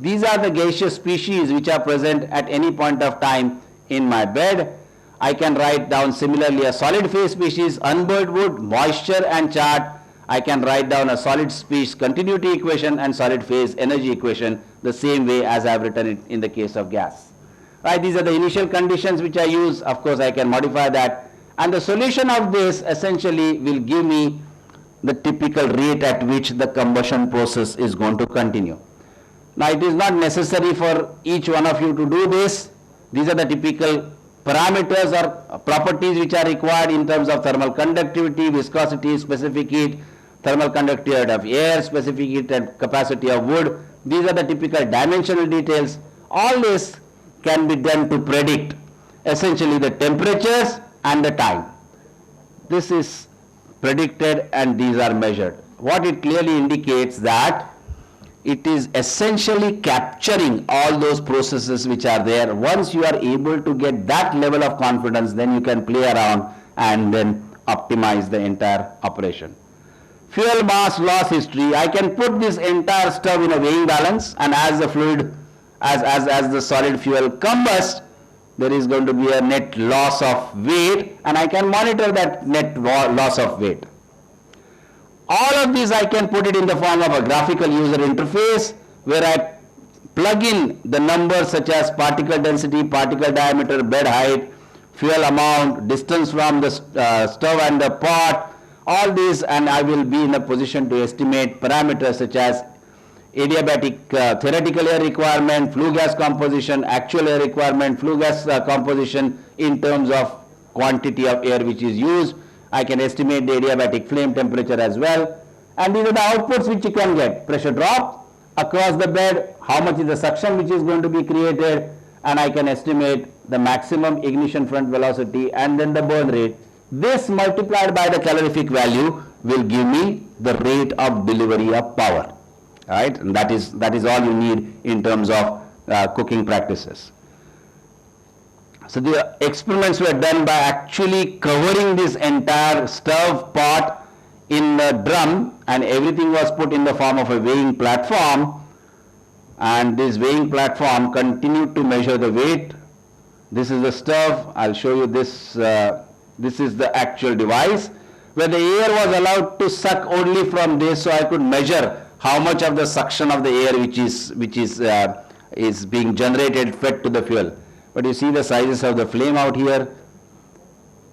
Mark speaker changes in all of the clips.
Speaker 1: These are the gaseous species which are present at any point of time in my bed. I can write down similarly a solid phase species, unburned wood, moisture and chart. I can write down a solid species continuity equation and solid phase energy equation the same way as I have written it in the case of gas. Right, these are the initial conditions which I use. Of course, I can modify that. And the solution of this essentially will give me the typical rate at which the combustion process is going to continue. Now, it is not necessary for each one of you to do this. These are the typical parameters or properties which are required in terms of thermal conductivity, viscosity, specific heat, thermal conductivity of air, specific heat and capacity of wood. These are the typical dimensional details. All this can be done to predict essentially the temperatures and the time. This is predicted and these are measured. What it clearly indicates that it is essentially capturing all those processes which are there. Once you are able to get that level of confidence, then you can play around and then optimize the entire operation. Fuel mass loss history. I can put this entire stuff in a weighing balance, and as the fluid, as the solid fuel combusts, there is going to be a net loss of weight, and I can monitor that net loss of weight. All of these I can put it in the form of a graphical user interface where I plug in the numbers such as particle density, particle diameter, bed height, fuel amount, distance from the stove and the pot, all these, and I will be in a position to estimate parameters such as adiabatic theoretical air requirement, flue gas composition, actual air requirement, flue gas composition in terms of quantity of air which is used. I can estimate the adiabatic flame temperature as well. And these are the outputs which you can get. Pressure drop across the bed, how much is the suction which is going to be created, and I can estimate the maximum ignition front velocity and then the burn rate. This multiplied by the calorific value will give me the rate of delivery of power. Right? And that is all you need in terms of cooking practices. So the experiments were done by actually covering this entire stove pot in a drum, and everything was put in the form of a weighing platform, and this weighing platform continued to measure the weight. This is the stove. I'll show you this. This is the actual device where the air was allowed to suck only from this, so I could measure how much of the suction of the air is being generated fed to the fuel. But you see the sizes of the flame out here,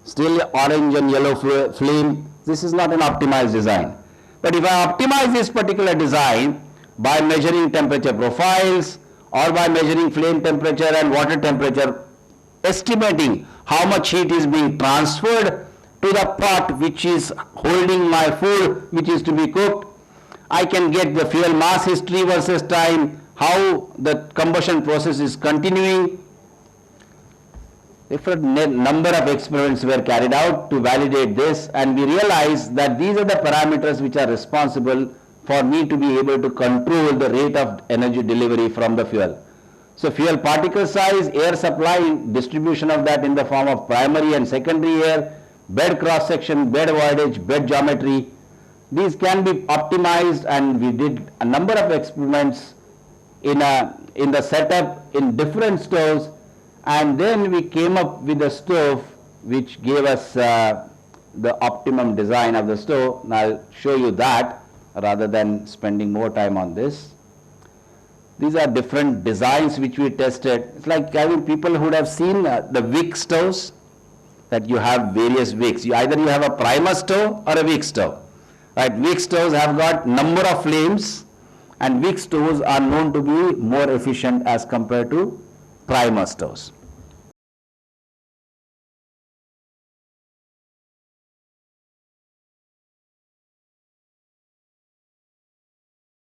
Speaker 1: still orange and yellow flame. This is not an optimized design. But if I optimize this particular design by measuring temperature profiles or by measuring flame temperature and water temperature, estimating how much heat is being transferred to the pot which is holding my food which is to be cooked, I can get the fuel mass history versus time, how the combustion process is continuing. Different number of experiments were carried out to validate this, and we realized that these are the parameters which are responsible for me to be able to control the rate of energy delivery from the fuel. So fuel particle size, air supply, distribution of that in the form of primary and secondary air, bed cross section, bed voidage, bed geometry. These can be optimized, and we did a number of experiments in the setup in different stoves, and then we came up with a stove which gave us the optimum design of the stove. Now I'll show you that rather than spending more time on this. These are different designs which we tested. It's like having people who would have seen the wick stoves, that you have various wicks. Either you have a primer stove or a wick stove. Right? Wick stoves have got number of flames, and wick stoves are known to be more efficient as compared to primer stoves.